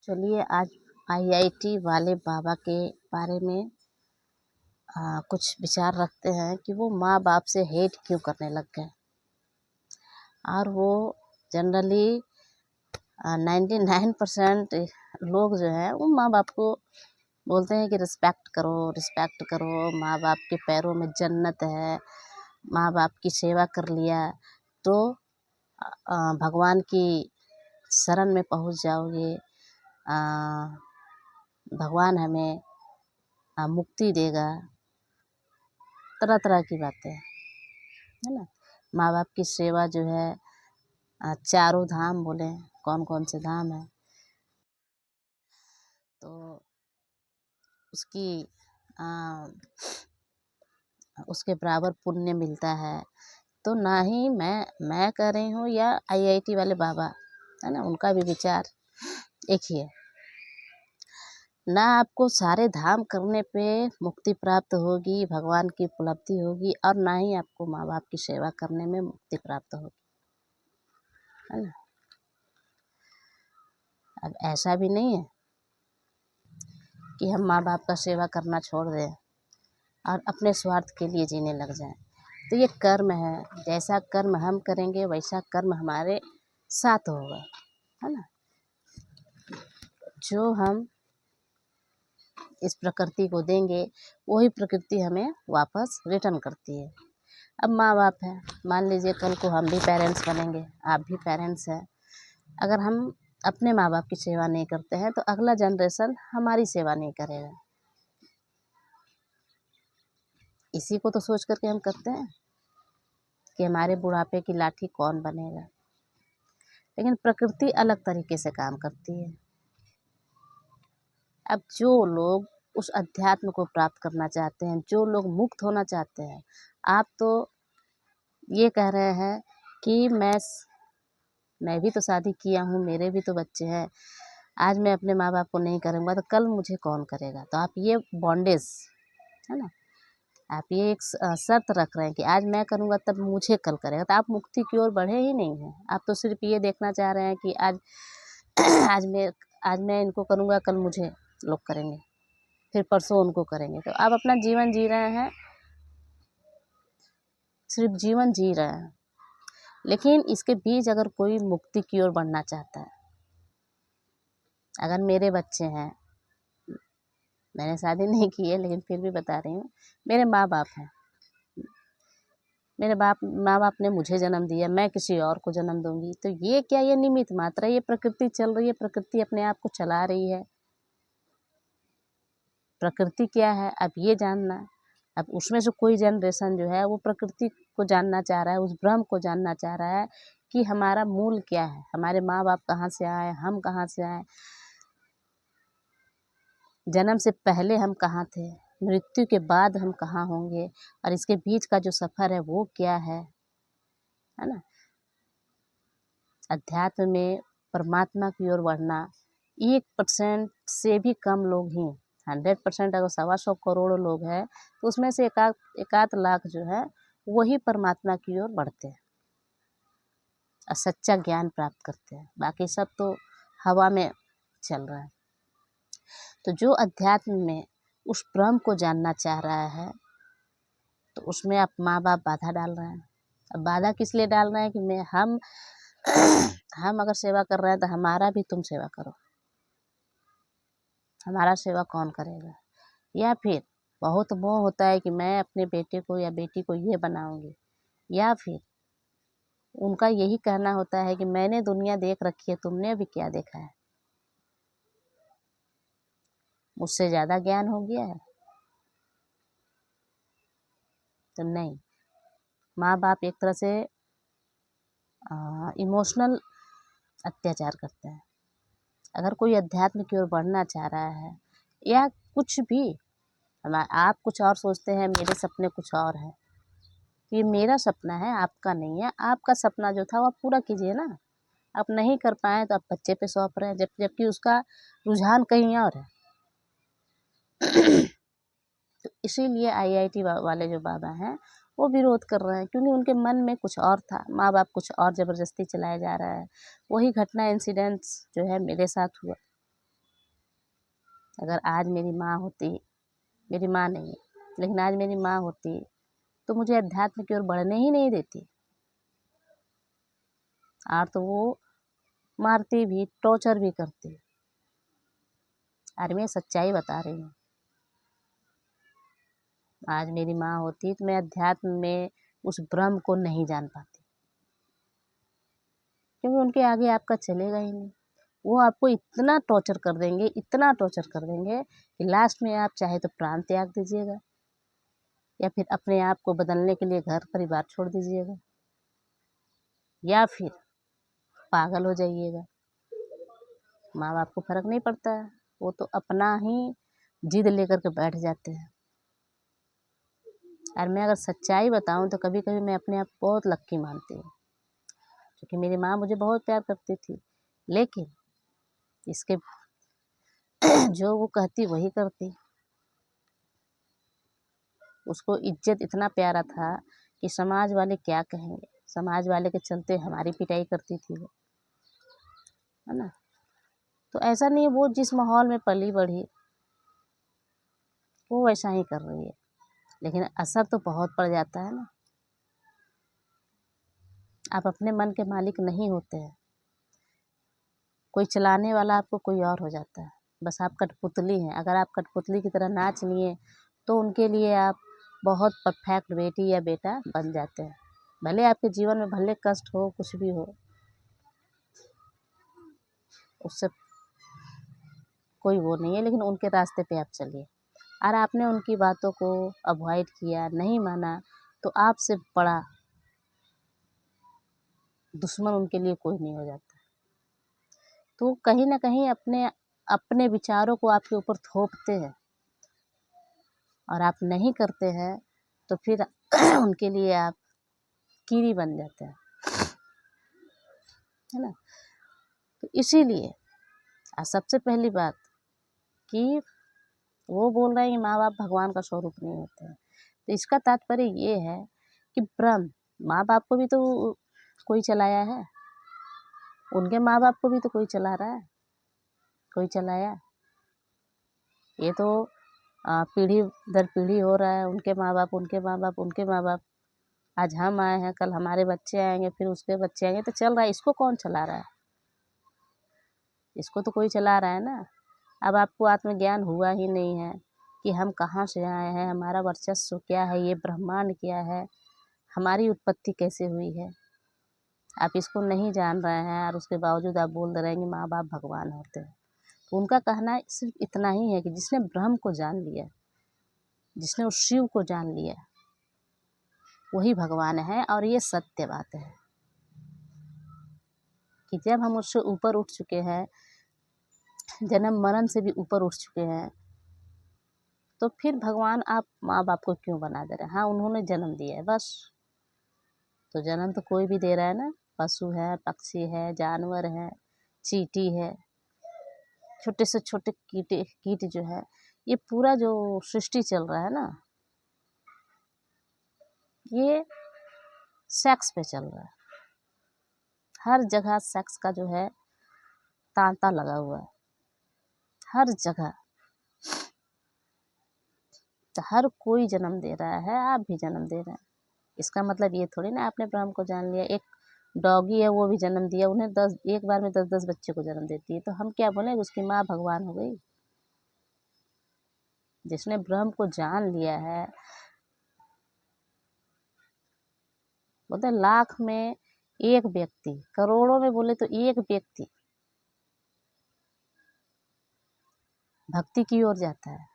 चलिए आज आईआईटी वाले बाबा के बारे में कुछ विचार रखते हैं कि वो माँ बाप से हेट क्यों करने लग गए। और वो जनरली 99% लोग जो है वो माँ बाप को बोलते हैं कि रिस्पेक्ट करो, माँ बाप के पैरों में जन्नत है, माँ बाप की सेवा कर लिया तो भगवान की शरण में पहुँच जाओगे, भगवान हमें मुक्ति देगा। तरह तरह की बातें है ना। माँ बाप की सेवा जो है चारों धाम बोले, कौन कौन से धाम है तो उसकी उसके बराबर पुण्य मिलता है। तो ना ही मैं कह रही हूँ या आईआईटी वाले बाबा है ना, उनका भी विचार एक ही है। ना आपको सारे धाम करने पे मुक्ति प्राप्त होगी, भगवान की उपलब्धि होगी, और ना ही आपको माँ बाप की सेवा करने में मुक्ति प्राप्त होगी, है ना। अब ऐसा भी नहीं है कि हम माँ बाप का सेवा करना छोड़ दें और अपने स्वार्थ के लिए जीने लग जाएं। तो ये कर्म है, जैसा कर्म हम करेंगे वैसा कर्म हमारे साथ होगा, है ना। जो हम इस प्रकृति को देंगे वही प्रकृति हमें वापस रिटर्न करती है। अब माँ बाप है, मान लीजिए कल को हम भी पेरेंट्स बनेंगे, आप भी पेरेंट्स हैं। अगर हम अपने माँ बाप की सेवा नहीं करते हैं तो अगला जनरेशन हमारी सेवा नहीं करेगा। इसी को तो सोच करके हम करते हैं कि हमारे बुढ़ापे की लाठी कौन बनेगा। लेकिन प्रकृति अलग तरीके से काम करती है। अब जो लोग उस अध्यात्म को प्राप्त करना चाहते हैं, जो लोग मुक्त होना चाहते हैं, आप तो ये कह रहे हैं कि मैं भी तो शादी किया हूँ, मेरे भी तो बच्चे हैं, आज मैं अपने माँ बाप को नहीं करूँगा तो कल मुझे कौन करेगा। तो आप ये बॉन्डेज है ना, आप ये एक शर्त रख रहे हैं कि आज मैं करूँगा तब मुझे कल करेगा। तो आप मुक्ति की ओर बढ़े ही नहीं हैं। आप तो सिर्फ ये देखना चाह रहे हैं कि आज आज मैं इनको करूँगा, कल मुझे लोग करेंगे, फिर परसों उनको करेंगे। तो आप अपना जीवन जी रहे हैं, सिर्फ जीवन जी रहे हैं। लेकिन इसके बीच अगर कोई मुक्ति की ओर बढ़ना चाहता है, अगर मेरे बच्चे हैं, मैंने शादी नहीं की है लेकिन फिर भी बता रही हूँ, मेरे माँ बाप हैं, मेरे माँ बाप ने मुझे जन्म दिया, मैं किसी और को जन्म दूंगी तो ये क्या, ये निमित्त मात्र है। ये प्रकृति चल रही है, प्रकृति अपने आप को चला रही है। प्रकृति क्या है अब ये जानना। अब उसमें से कोई जनरेशन जो है वो प्रकृति को जानना चाह रहा है, उस ब्रह्म को जानना चाह रहा है कि हमारा मूल क्या है, हमारे माँ बाप कहाँ से आए, हम कहाँ से आए, जन्म से पहले हम कहाँ थे, मृत्यु के बाद हम कहाँ होंगे, और इसके बीच का जो सफ़र है वो क्या है ना। अध्यात्म में परमात्मा की ओर बढ़ना 1% से भी कम लोग ही, 100% अगर 125 करोड़ लोग हैं तो उसमें से एकाध लाख जो है वही परमात्मा की ओर बढ़ते हैं और सच्चा ज्ञान प्राप्त करते हैं। बाकी सब तो हवा में चल रहा है। तो जो अध्यात्म में उस ब्रह्म को जानना चाह रहा है तो उसमें आप माँ बाप बाधा डाल रहे हैं। अब बाधा किस लिए डाल रहे हैं कि हम अगर सेवा कर रहे हैं तो हमारा भी तुम सेवा करो, हमारा सेवा कौन करेगा। या फिर बहुत मोह होता है कि मैं अपने बेटे को या बेटी को ये बनाऊंगी, या फिर उनका यही कहना होता है कि मैंने दुनिया देख रखी है, तुमने अभी क्या देखा है, मुझसे ज़्यादा ज्ञान हो गया है। तो नहीं, माँ बाप एक तरह से इमोशनल अत्याचार करते हैं। अगर कोई अध्यात्म की ओर बढ़ना चाह रहा है या कुछ भी, आप कुछ और सोचते हैं, मेरे सपने कुछ और है, ये मेरा सपना है, आपका नहीं है। आपका सपना जो था वो आप पूरा कीजिए ना। आप नहीं कर पाए तो आप बच्चे पे सौंप रहे हैं, जबकि उसका रुझान कहीं और है। तो इसीलिए आईआईटी वाले जो बाबा हैं वो विरोध कर रहे हैं, क्योंकि उनके मन में कुछ और था, माँ बाप कुछ और ज़बरदस्ती चलाया जा रहा है। वही घटना इंसिडेंट्स जो है मेरे साथ हुआ, अगर आज मेरी माँ होती, मेरी माँ नहीं है, लेकिन आज मेरी माँ होती तो मुझे अध्यात्म की ओर बढ़ने ही नहीं देती। और तो वो मारती भी, टॉर्चर भी करती। और मैं सच्चाई बता रही हूँ। आज मेरी माँ होती तो मैं अध्यात्म में उस ब्रह्म को नहीं जान पाती, क्योंकि उनके आगे आपका चलेगा ही नहीं। वो आपको इतना टॉर्चर कर देंगे, इतना टॉर्चर कर देंगे कि लास्ट में आप चाहे तो प्राण त्याग दीजिएगा, या फिर अपने आप को बदलने के लिए घर परिवार छोड़ दीजिएगा, या फिर पागल हो जाइएगा। माँ बाप को फर्क नहीं पड़ता है, वो तो अपना ही जिद लेकर के बैठ जाते हैं। और मैं अगर सच्चाई बताऊं तो कभी कभी मैं अपने आप को बहुत लक्की मानती हूँ, क्योंकि मेरी माँ मुझे बहुत प्यार करती थी, लेकिन इसके जो वो कहती वही करती। उसको इज्जत इतना प्यारा था कि समाज वाले क्या कहेंगे, समाज वाले के चलते हमारी पिटाई करती थी वो, है ना। तो ऐसा नहीं, वो जिस माहौल में पली बढ़ी वो वैसा ही कर रही है, लेकिन असर तो बहुत पड़ जाता है ना। आप अपने मन के मालिक नहीं होते हैं, कोई चलाने वाला आपको कोई और हो जाता है, बस आप कठपुतली हैं। अगर आप कठपुतली की तरह नाच लिए तो उनके लिए आप बहुत परफेक्ट बेटी या बेटा बन जाते हैं। भले आपके जीवन में भले कष्ट हो, कुछ भी हो, उससे कोई वो नहीं है, लेकिन उनके रास्ते पे आप चलिए। और आपने उनकी बातों को अवॉइड किया, नहीं माना, तो आपसे बड़ा दुश्मन उनके लिए कोई नहीं हो जाता। तो कहीं ना कहीं अपने अपने विचारों को आपके ऊपर थोपते हैं, और आप नहीं करते हैं तो फिर उनके लिए आप कीड़ी बन जाते हैं, है ना। तो इसीलिए सबसे पहली बात कि वो बोल रहे हैं कि माँ बाप भगवान का स्वरूप नहीं होते हैं, तो इसका तात्पर्य ये है कि ब्रह्म, माँ बाप को भी तो कोई चलाया है, उनके माँ बाप को भी तो कोई चला रहा है, कोई चलाया। ये तो पीढ़ी दर पीढ़ी हो रहा है, उनके माँ बाप, उनके माँ बाप, उनके माँ बाप। आज हम आए हैं, कल हमारे बच्चे आएंगे, फिर उसके बच्चे आएंगे, तो चल रहा है। इसको कौन चला रहा है? इसको तो कोई चला रहा है ना। अब आपको आत्मज्ञान हुआ ही नहीं है कि हम कहाँ से आए हैं, हमारा वर्चस्व क्या है, ये ब्रह्मांड क्या है, हमारी उत्पत्ति कैसे हुई है। आप इसको नहीं जान रहे हैं और उसके बावजूद आप बोल दे रहे हैं कि माँ बाप भगवान होते हैं। तो उनका कहना सिर्फ इतना ही है कि जिसने ब्रह्म को जान लिया, जिसने उस शिव को जान लिया, वही भगवान है। और ये सत्य बात है कि जब हम उससे ऊपर उठ चुके हैं, जन्म मरण से भी ऊपर उठ चुके हैं, तो फिर भगवान आप माँ बाप को क्यों बना दे रहे हैं? हाँ, उन्होंने जन्म दिया है बस। तो जन्म तो कोई भी दे रहा है ना, पशु है, पक्षी है, जानवर है, चींटी है, छोटे से छोटे कीट जो है, ये पूरा जो सृष्टि चल रहा है ना, ये सेक्स पे चल रहा है। हर जगह सेक्स का जो है तांता लगा हुआ है, हर जगह। तो हर कोई जन्म दे रहा है, आप भी जन्म दे रहे हैं। इसका मतलब ये थोड़ी ना आपने ब्रह्म को जान लिया। एक डॉगी है, वो भी जन्म दिया, उन्हें एक बार में 10-10 बच्चे को जन्म देती है, तो हम क्या बोले, उसकी माँ भगवान हो गई। जिसने ब्रह्म को जान लिया है, बोलते लाख में एक व्यक्ति, करोड़ों में बोले तो एक व्यक्ति भक्ति की ओर जाता है,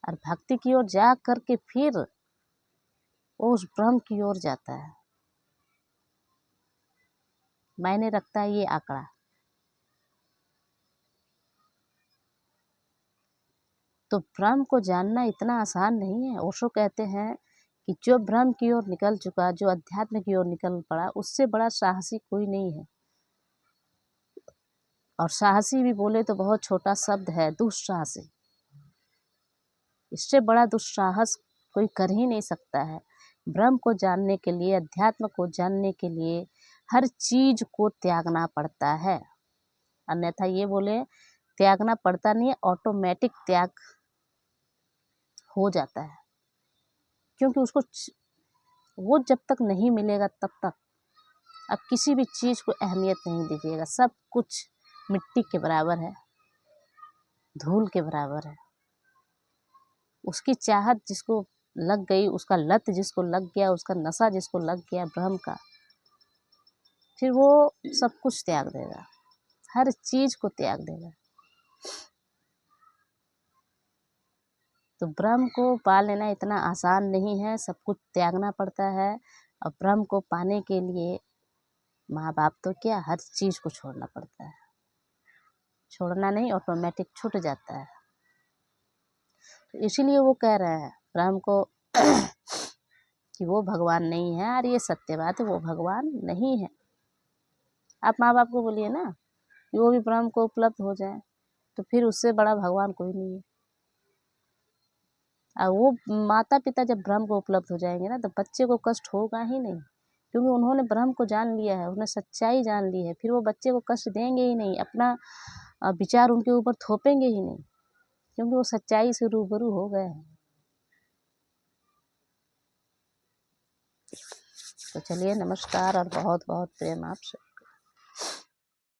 और भक्ति की ओर जा करके फिर वो उस ब्रह्म की ओर जाता है। मायने रखता है ये आंकड़ा। तो ब्रह्म को जानना इतना आसान नहीं है। ओशो कहते हैं कि जो ब्रह्म की ओर निकल चुका, जो अध्यात्म की ओर निकल पड़ा, उससे बड़ा साहसी कोई नहीं है। और साहसी भी बोले तो बहुत छोटा शब्द है, दुस्साहसी। इससे बड़ा दुस्साहस कोई कर ही नहीं सकता है। ब्रह्म को जानने के लिए, अध्यात्म को जानने के लिए हर चीज को त्यागना पड़ता है। अन्यथा ये बोले त्यागना पड़ता नहीं है, ऑटोमेटिक त्याग हो जाता है। क्योंकि उसको वो जब तक नहीं मिलेगा तब तक आप किसी भी चीज़ को अहमियत नहीं दीजिएगा। सब कुछ मिट्टी के बराबर है, धूल के बराबर है। उसकी चाहत जिसको लग गई, उसका लत जिसको लग गया, उसका नशा जिसको लग गया ब्रह्म का, फिर वो सब कुछ त्याग देगा, हर चीज़ को त्याग देगा। तो ब्रह्म को पा लेना इतना आसान नहीं है, सब कुछ त्यागना पड़ता है। और ब्रह्म को पाने के लिए माँ बाप तो क्या, हर चीज़ को छोड़ना पड़ता है। छोड़ना नहीं, ऑटोमेटिक छूट जाता है। तो इसीलिए वो कह रहे हैं ब्रह्म को कि वो भगवान नहीं है। और ये सत्य बात है, वो भगवान नहीं है। आप माँ बाप को बोलिए ना कि वो भी ब्रह्म को उपलब्ध हो जाए, तो फिर उससे बड़ा भगवान कोई नहीं है। और वो माता पिता जब ब्रह्म को उपलब्ध हो जाएंगे ना, तो बच्चे को कष्ट होगा ही नहीं, क्योंकि उन्होंने ब्रह्म को जान लिया है, उन्होंने सच्चाई जान ली है। फिर वो बच्चे को कष्ट देंगे ही नहीं, अपना विचार उनके ऊपर थोपेंगे ही नहीं, क्योंकि वो सच्चाई से रूबरू हो गए हैं। तो चलिए, नमस्कार और बहुत बहुत प्रेम आपसे।